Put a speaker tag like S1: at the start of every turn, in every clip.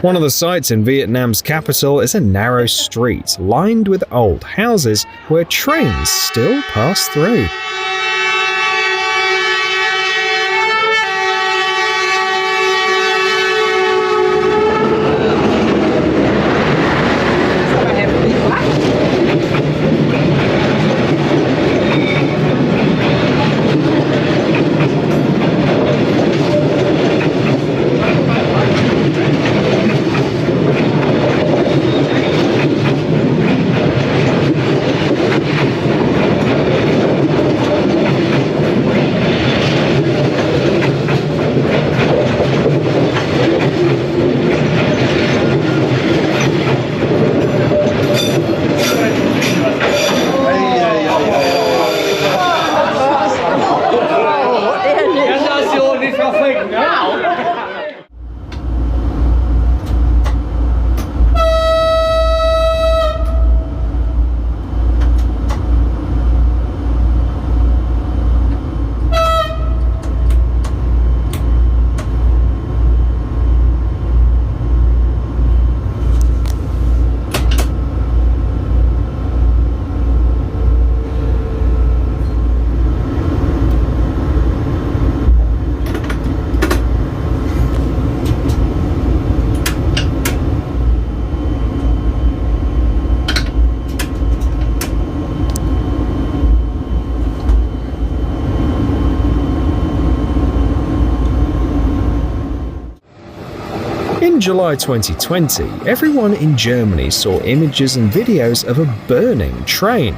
S1: One of the sights in Vietnam's capital is a narrow street lined with old houses where trains still pass through. In July 2020, everyone in Germany saw images and videos of a burning train.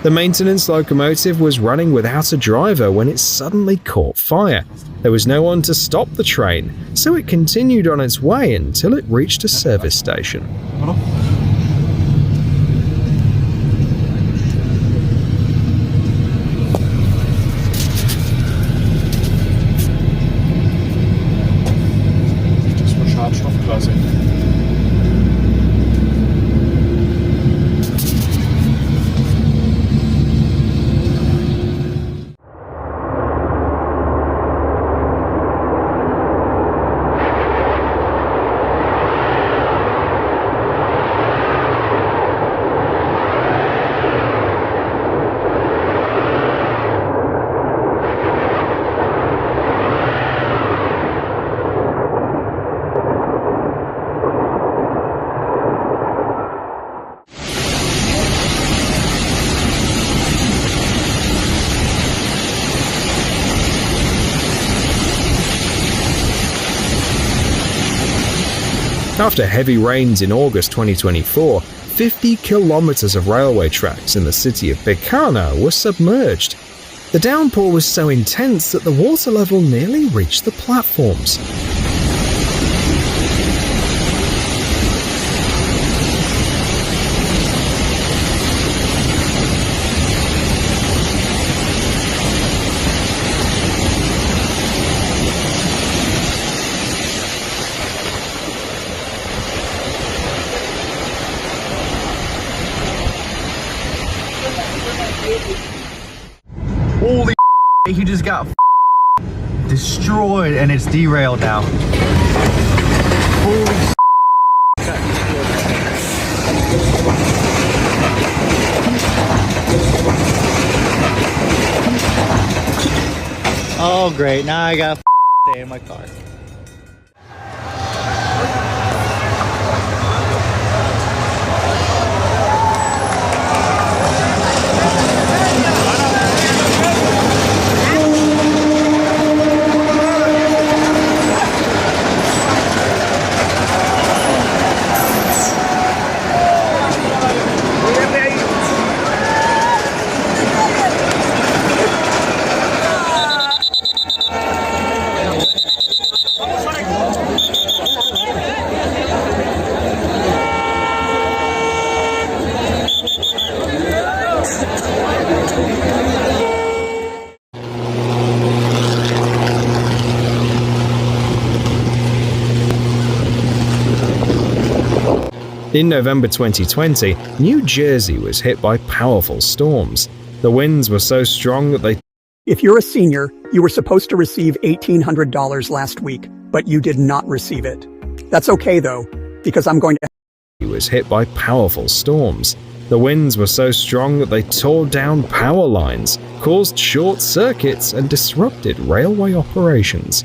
S1: The maintenance locomotive was running without a driver when it suddenly caught fire. There was no one to stop the train, so it continued on its way until it reached a service station. After heavy rains in August 2024, 50 kilometers of railway tracks in the city of Pekana were submerged. The downpour was so intense that the water level nearly reached the platforms.
S2: Holy he just got destroyed and it's derailed now. Holy oh great, now I gotta stay in my car.
S1: In November 2020, New Jersey was hit by powerful storms. The winds were so strong that they
S3: If you're a senior, you were supposed to receive $1,800 last week, but you did not receive it. That's okay though, because I'm going to
S1: was hit by powerful storms. The winds were so strong that they tore down power lines, caused short circuits, and disrupted railway operations.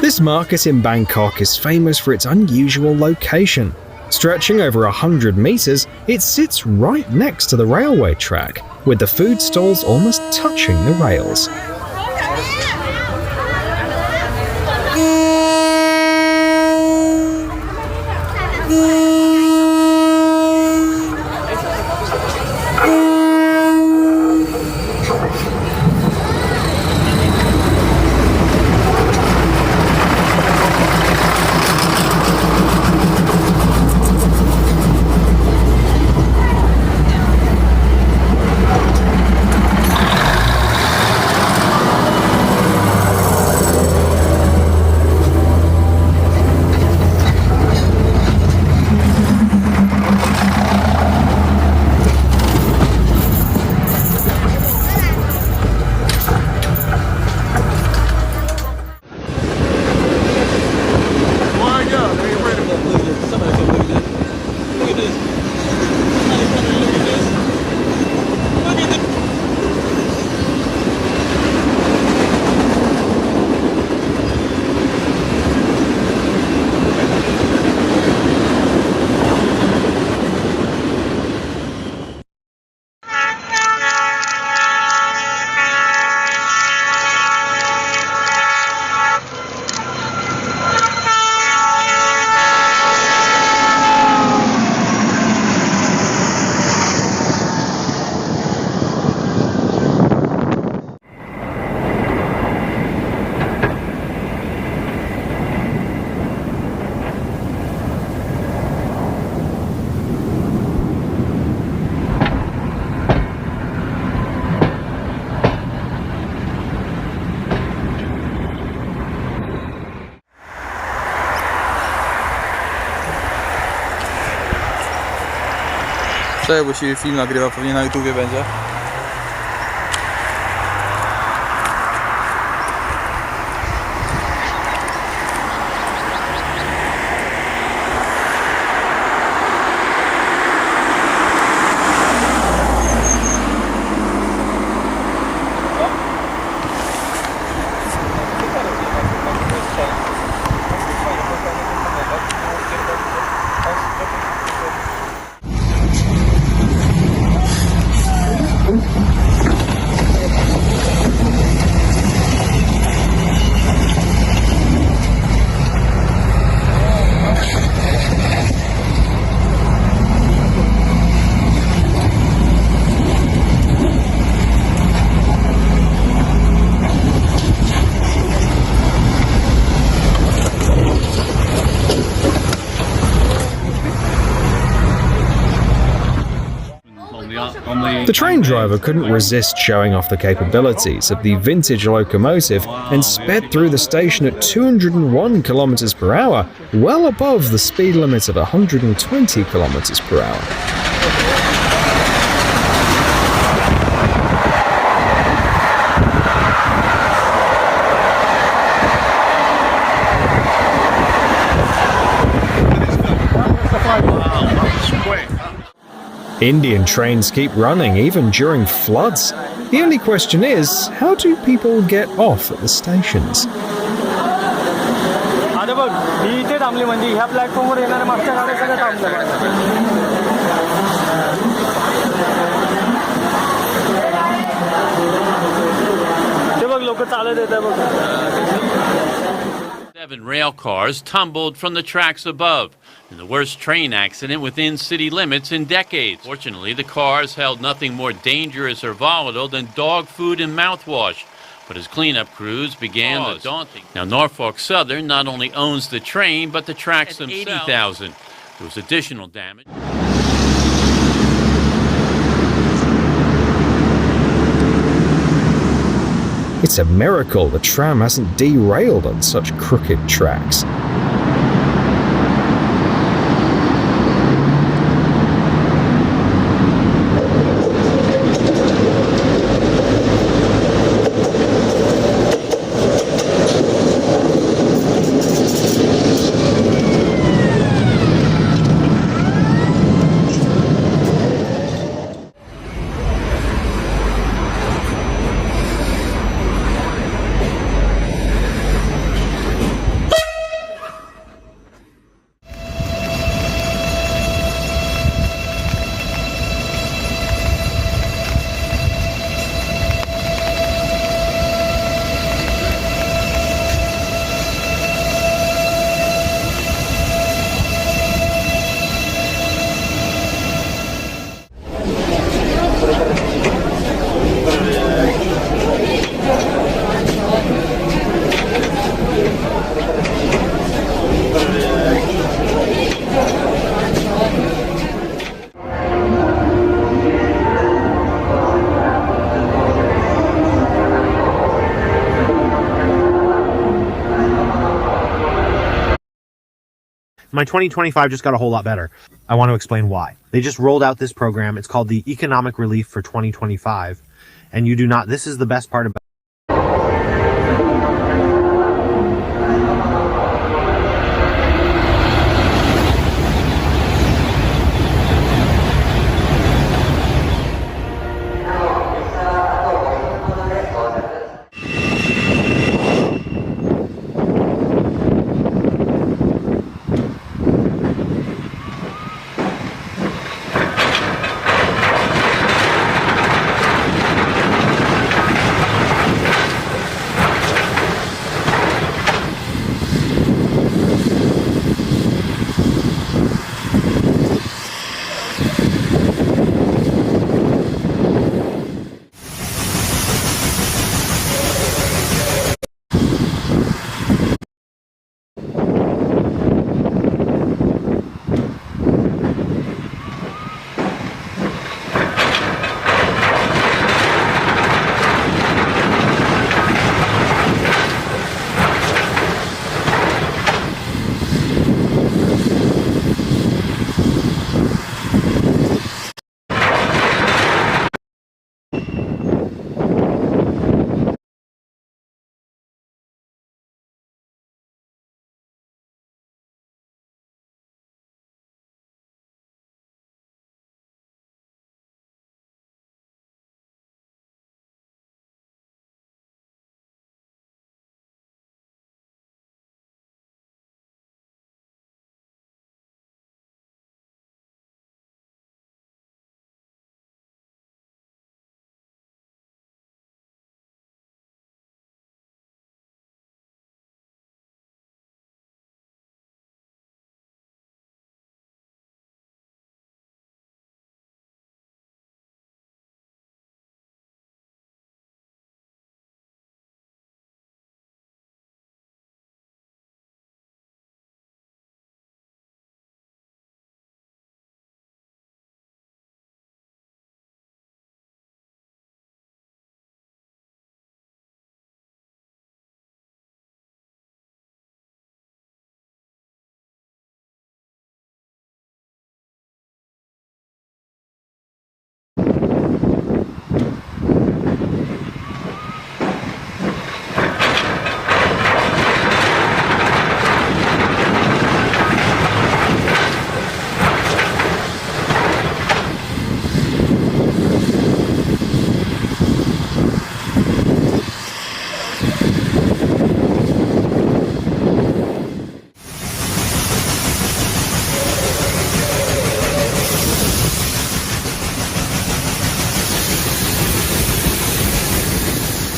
S1: This market in Bangkok is famous for its unusual location. Stretching over 100 meters, it sits right next to the railway track, with the food stalls almost touching the rails.
S4: Bo się film nagrywa, pewnie na YouTubie będzie.
S1: The train driver couldn't resist showing off the capabilities of the vintage locomotive and sped through the station at 201 kilometers per hour, well above the speed limit of 120 kilometers per hour. Indian trains keep running even during floods. The only question is, how do people get off at the stations?
S5: Seven rail cars tumbled from the tracks above in the worst train accident within city limits in decades. Fortunately, the cars held nothing more dangerous or volatile than dog food and mouthwash. But as cleanup crews began the daunting. Now, Norfolk Southern not only owns the train, but the tracks themselves. 80,000. There was additional damage.
S1: It's a miracle the tram hasn't derailed on such crooked tracks.
S6: My 2025 just got a whole lot better. I want to explain why. They just rolled out this program. It's called the Economic Relief for 2025. And you do not, this is the best part about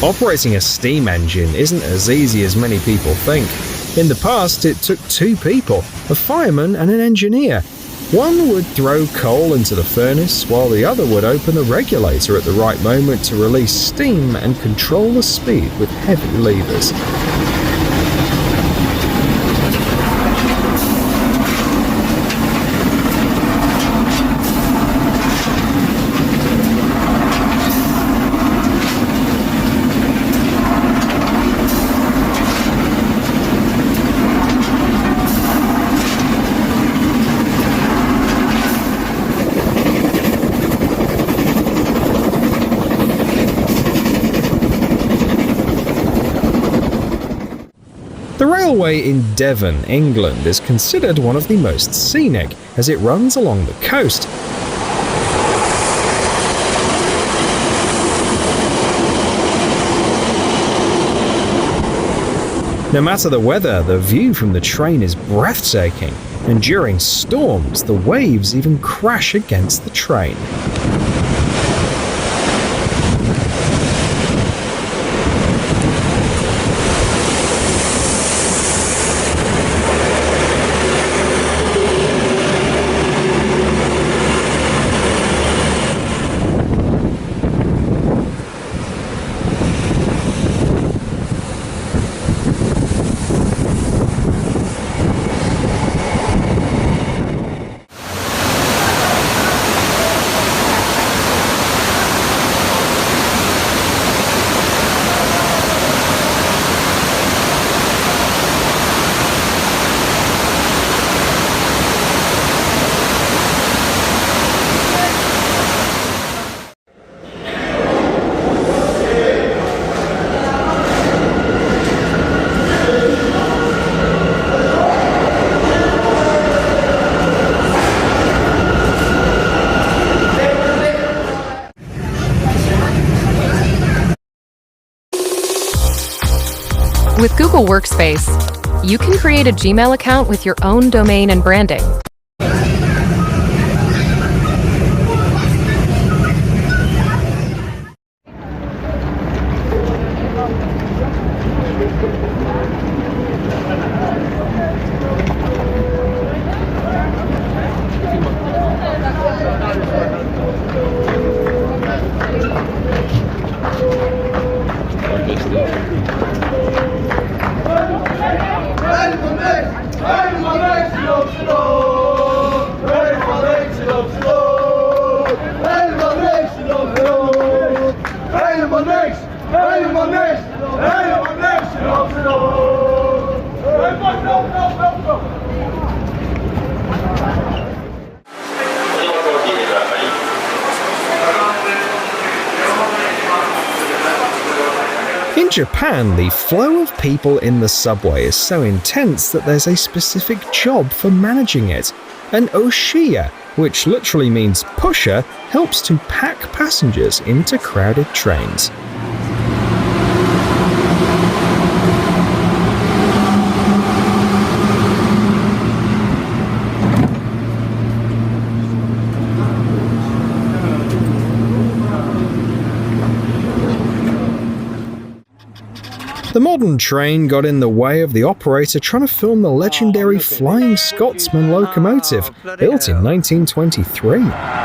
S1: Operating a steam engine isn't as easy as many people think. In the past, it took two people, a fireman and an engineer. One would throw coal into the furnace, while the other would open the regulator at the right moment to release steam and control the speed with heavy levers. The railway in Devon, England is considered one of the most scenic as it runs along the coast. No matter the weather, the view from the train is breathtaking, and during storms, the waves even crash against the train.
S7: With Google Workspace, you can create a Gmail account with your own domain and branding.
S1: In Japan, the flow of people in the subway is so intense that there's a specific job for managing it. An oshiya, which literally means pusher, helps to pack passengers into crowded trains. The modern train got in the way of the operator trying to film the legendary Flying Scotsman locomotive, built in 1923.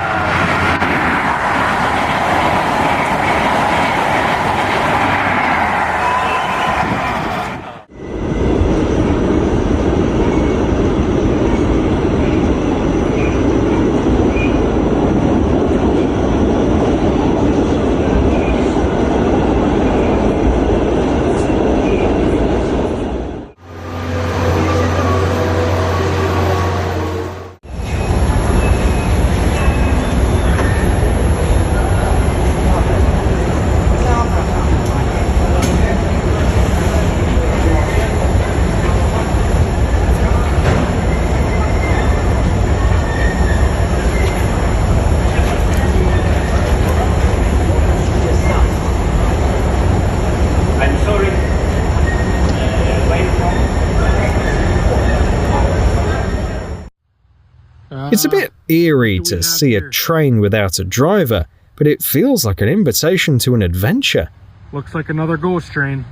S1: It's a bit eerie to see a train without a driver, but it feels like an invitation to an adventure.
S8: Looks like another ghost train.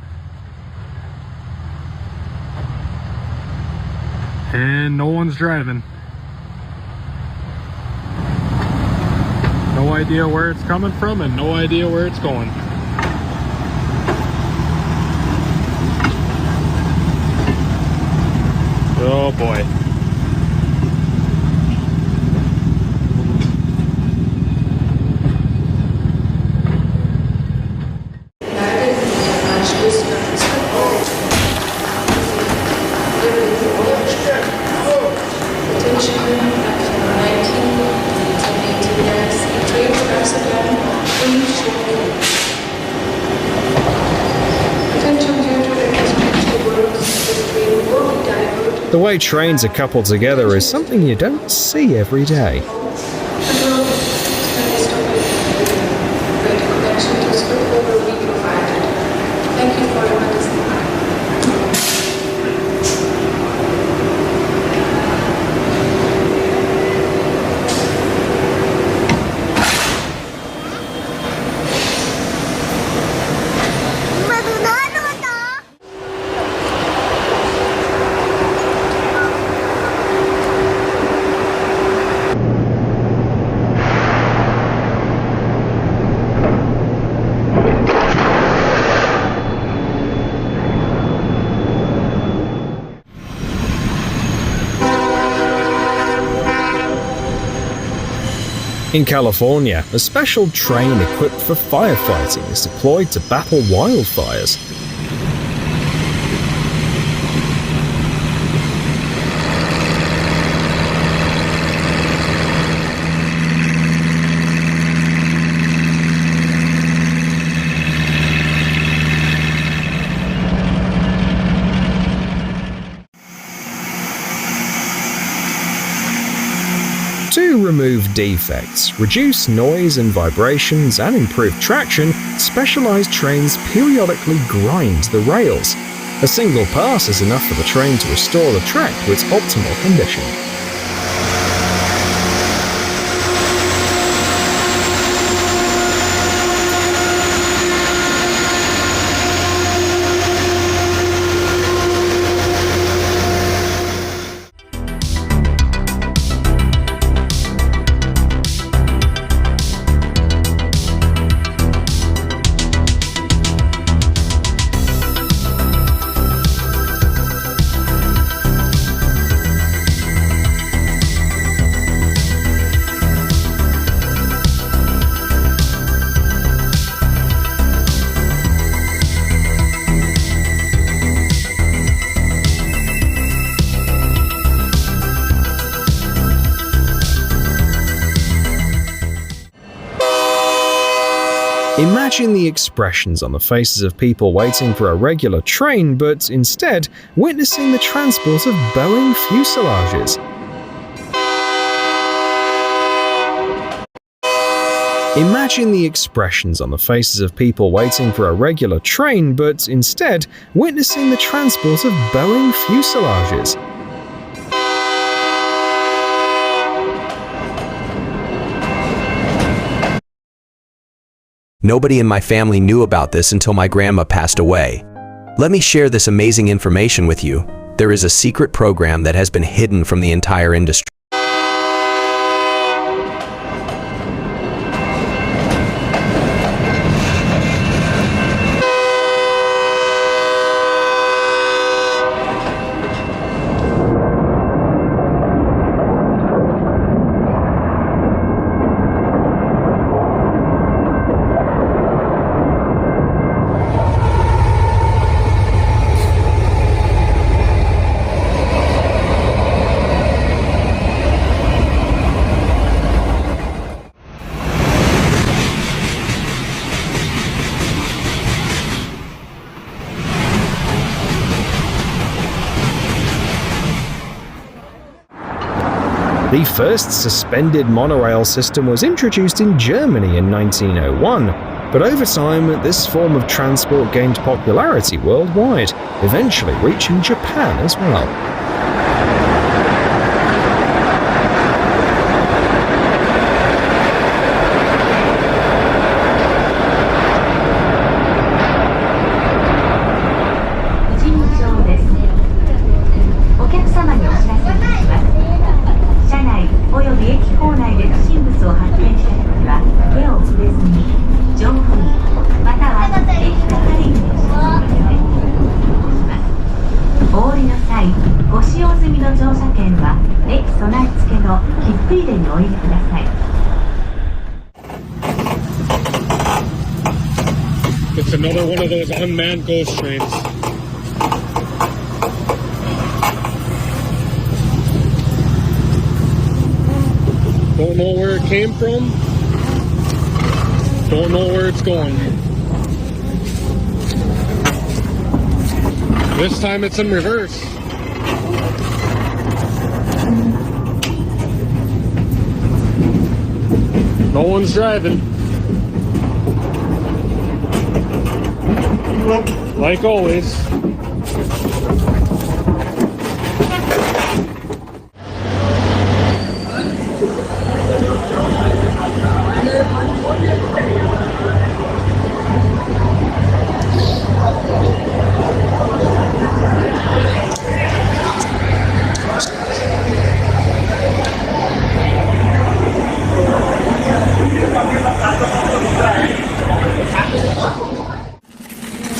S8: And no one's driving. No idea where it's coming from and no idea where it's going. Oh boy.
S1: The way trains are coupled together is something you don't see every day. In California, a special train equipped for firefighting is deployed to battle wildfires. To remove defects, reduce noise and vibrations, and improve traction, specialized trains periodically grind the rails. A single pass is enough for the train to restore the track to its optimal condition. Imagine the expressions on the faces of people waiting for a regular train, but instead witnessing the transport of Boeing fuselages. Imagine the expressions on the faces of people waiting for a regular train, but instead witnessing the transport of Boeing fuselages.
S9: Nobody in my family knew about this until my grandma passed away. Let me share this amazing information with you. There is a secret program that has been hidden from the entire industry.
S1: The first suspended monorail system was introduced in Germany in 1901, but over time this form of transport gained popularity worldwide, eventually reaching Japan as well.
S8: It's another one of those unmanned ghost trains. Don't know where it came from. Don't know where it's going. This time it's in reverse. No one's driving. Like always.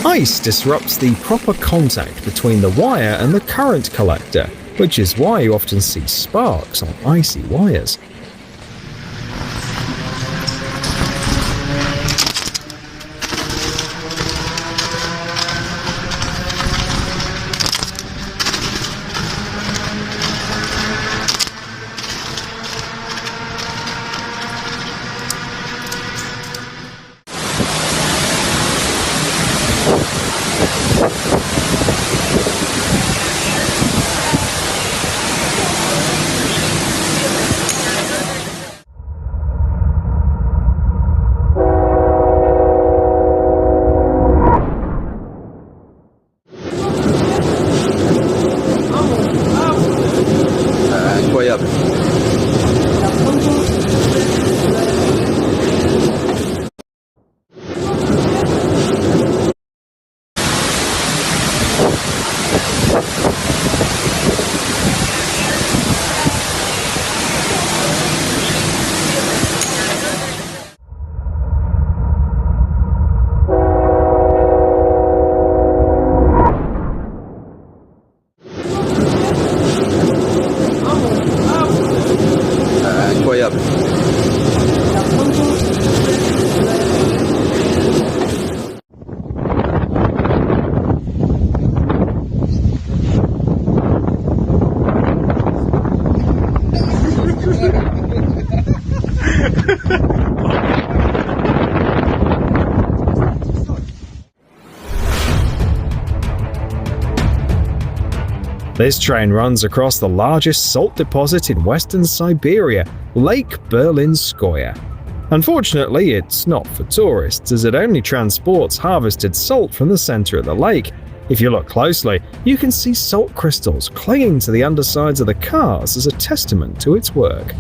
S1: Ice disrupts the proper contact between the wire and the current collector, which is why you often see sparks on icy wires.
S4: Incroyable. Incroyable.
S1: This train runs across the largest salt deposit in western Siberia, Lake Berlinskoye. Unfortunately, it's not for tourists, as it only transports harvested salt from the center of the lake. If you look closely, you can see salt crystals clinging to the undersides of the cars as a testament to its work.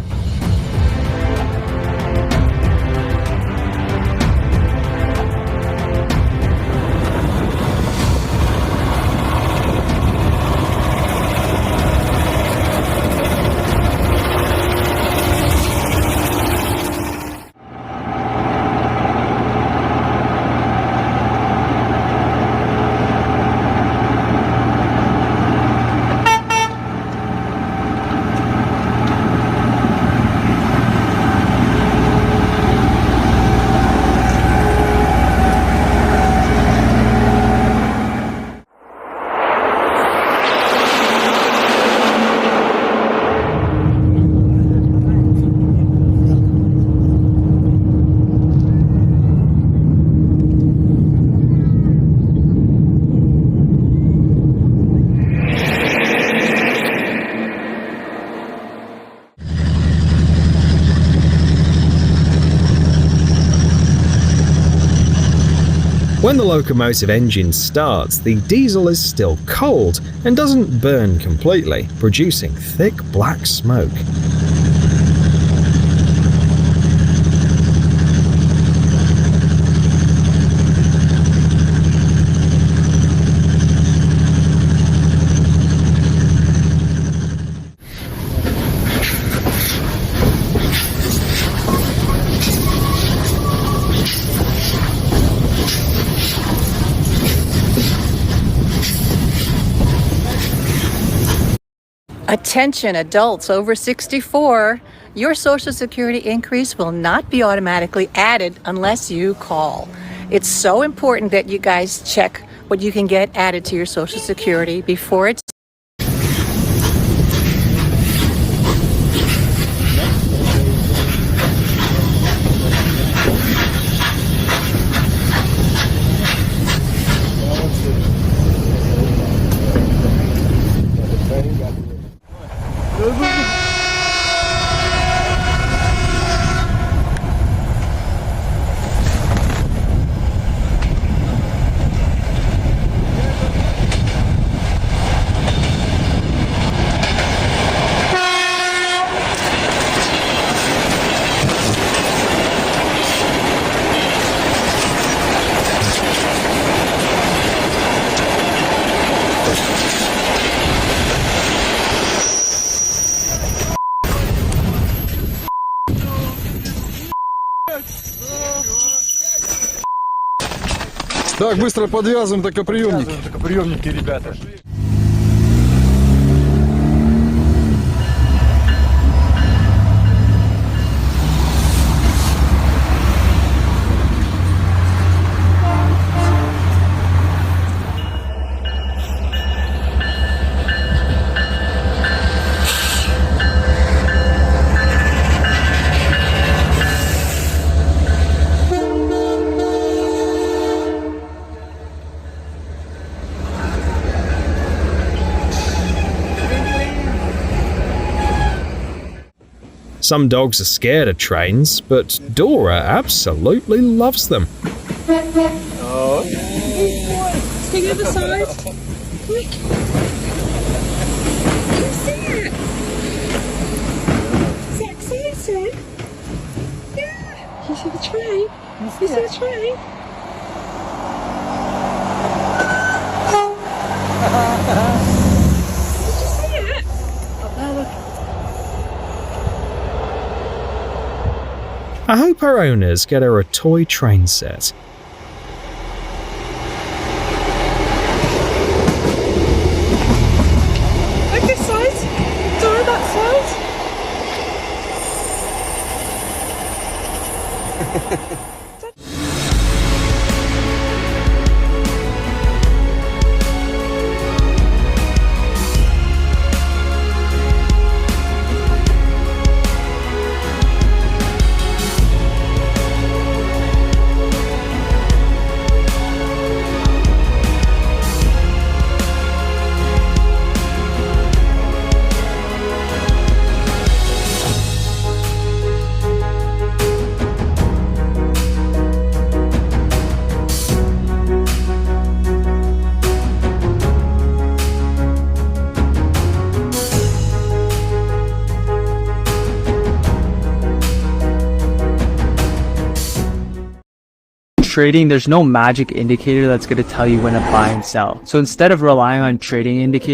S1: When the locomotive engine starts, the diesel is still cold and doesn't burn completely, producing thick black smoke.
S10: Attention adults over 64, your Social Security increase will not be automatically added unless you call. It's so important that you guys check what you can get added to your Social Security before it's
S11: Так, быстро подвязываем токоприемники.
S2: Токоприемники, ребята.
S1: Some dogs are scared of trains, but Dora absolutely loves them.
S11: Oh.
S12: Take it to the side. Quick. Who's that? train. Did you see it?
S1: I hope our owners get her a toy train set.
S12: Like this size? Door that size?
S13: Trading, there's no magic indicator that's going to tell you when to buy and sell. So instead of relying on trading indicators,